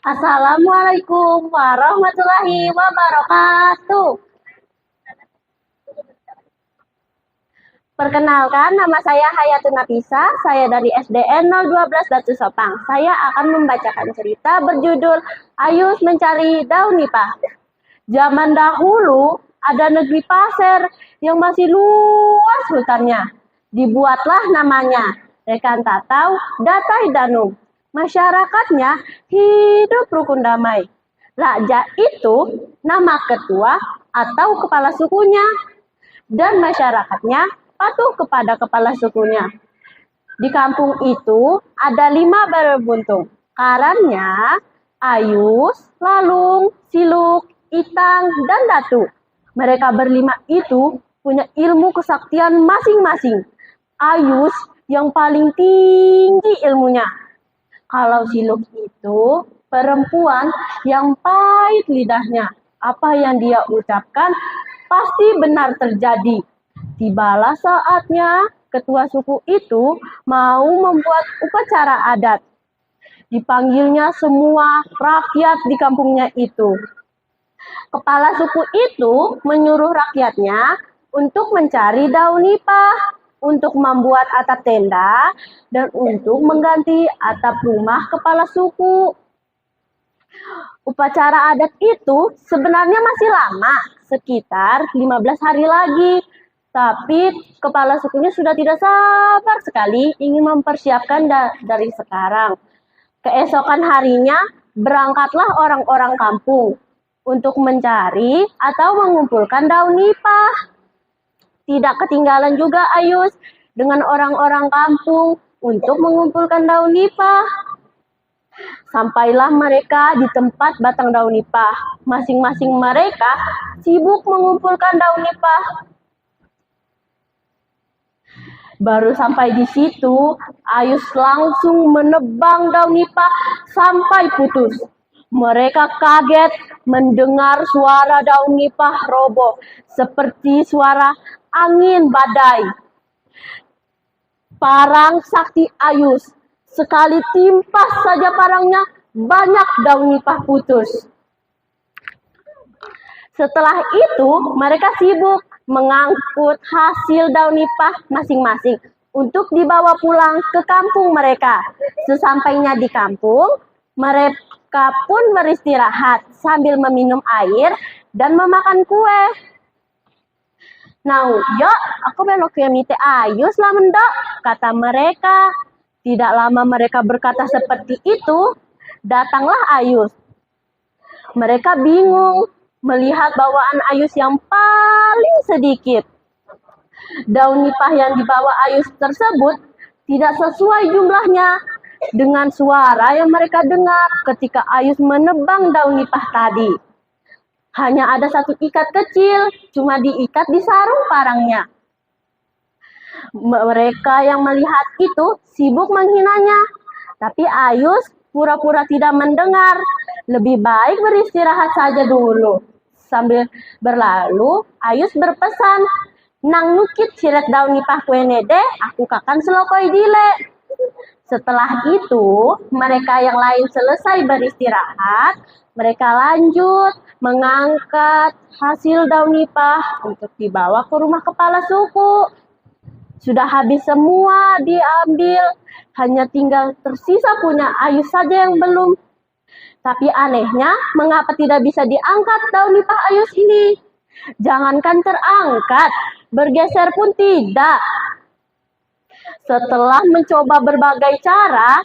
Assalamualaikum warahmatullahi wabarakatuh. Perkenalkan, nama saya Hayatun Nafisa. Saya dari SDN 012 Datu Sopang. Saya akan membacakan cerita berjudul Ayus Mencari Daun Nipah. Zaman dahulu ada negeri pasir yang masih luas hutannya. Dibuatlah namanya Rekan Tatau Datai Danung. Masyarakatnya hidup rukun damai. Raja itu nama ketua atau kepala sukunya, dan masyarakatnya patuh kepada kepala sukunya. Di kampung itu ada 5 berbuntung. Karanya Ayus, Lalung, Siluk, Itang, dan Datu. Mereka berlima itu punya ilmu kesaktian masing-masing. Ayus yang paling tinggi ilmunya. Kalau Siluk itu perempuan yang pahit lidahnya. Apa yang dia ucapkan pasti benar terjadi. Tibalah saatnya ketua suku itu mau membuat upacara adat. Dipanggilnya semua rakyat di kampungnya itu. Kepala suku itu menyuruh rakyatnya untuk mencari daun nipah, untuk membuat atap tenda, dan untuk mengganti atap rumah kepala suku. Upacara adat itu sebenarnya masih lama, sekitar 15 hari lagi. Tapi kepala sukunya sudah tidak sabar sekali ingin mempersiapkan dari sekarang. Keesokan harinya berangkatlah orang-orang kampung untuk mencari atau mengumpulkan daun nipah. Tidak ketinggalan juga Ayus dengan orang-orang kampung untuk mengumpulkan daun nipah. Sampailah mereka di tempat batang daun nipah. Masing-masing mereka sibuk mengumpulkan daun nipah. Baru sampai di situ, Ayus langsung menebang daun nipah sampai putus. Mereka kaget mendengar suara daun nipah roboh seperti suara angin badai. Parang sakti Ayus, sekali timpas saja parangnya, banyak daun nipah putus. Setelah itu, mereka sibuk mengangkut hasil daun nipah masing-masing untuk dibawa pulang ke kampung mereka. Sesampainya di kampung, mereka pun beristirahat sambil meminum air dan memakan kue. Nah, ya, aku belok ke mite Ayus lah mendok, kata mereka. Tidak lama mereka berkata seperti itu, datanglah Ayus. Mereka bingung melihat bawaan Ayus yang paling sedikit. Daun nipah yang dibawa Ayus tersebut tidak sesuai jumlahnya dengan suara yang mereka dengar ketika Ayus menebang daun nipah tadi. Hanya ada satu ikat kecil, cuma diikat di sarung parangnya. Mereka yang melihat itu sibuk menghinanya, tapi Ayus pura-pura tidak mendengar. Lebih baik beristirahat saja dulu. Sambil berlalu, Ayus berpesan, "Nang nukit siret daun nipah kuene deh, aku kakan selokoi dile." Setelah itu, mereka yang lain selesai beristirahat, mereka lanjut mengangkat hasil daun nipah untuk dibawa ke rumah kepala suku. Sudah habis semua diambil, hanya tinggal tersisa punya Ayus saja yang belum. Tapi anehnya, mengapa tidak bisa diangkat daun nipah Ayus ini? Jangankan terangkat, bergeser pun tidak. Setelah mencoba berbagai cara,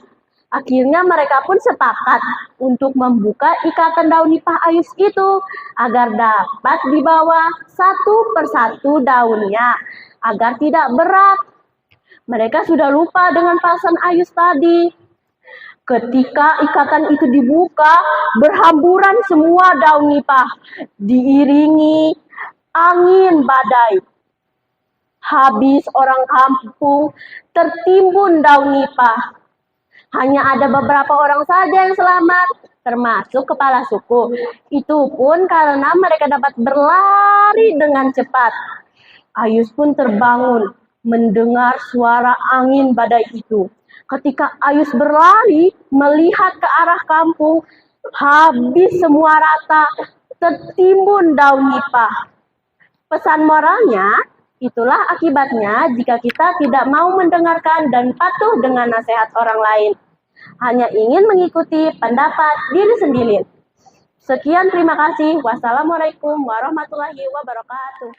akhirnya mereka pun sepakat untuk membuka ikatan daun nipah Ayus itu agar dapat dibawa satu persatu daunnya, agar tidak berat. Mereka sudah lupa dengan pasan Ayus tadi. Ketika ikatan itu dibuka, berhamburan semua daun nipah, diiringi angin badai. Habis orang kampung tertimbun daun nipah. Hanya ada beberapa orang saja yang selamat, termasuk kepala suku. Itu pun karena mereka dapat berlari dengan cepat. Ayus pun terbangun mendengar suara angin badai itu. Ketika Ayus berlari melihat ke arah kampung, habis semua rata, tertimbun daun nipah. Pesan moralnya, itulah akibatnya jika kita tidak mau mendengarkan dan patuh dengan nasihat orang lain. Hanya ingin mengikuti pendapat diri sendiri. Sekian, terima kasih. Wassalamualaikum warahmatullahi wabarakatuh.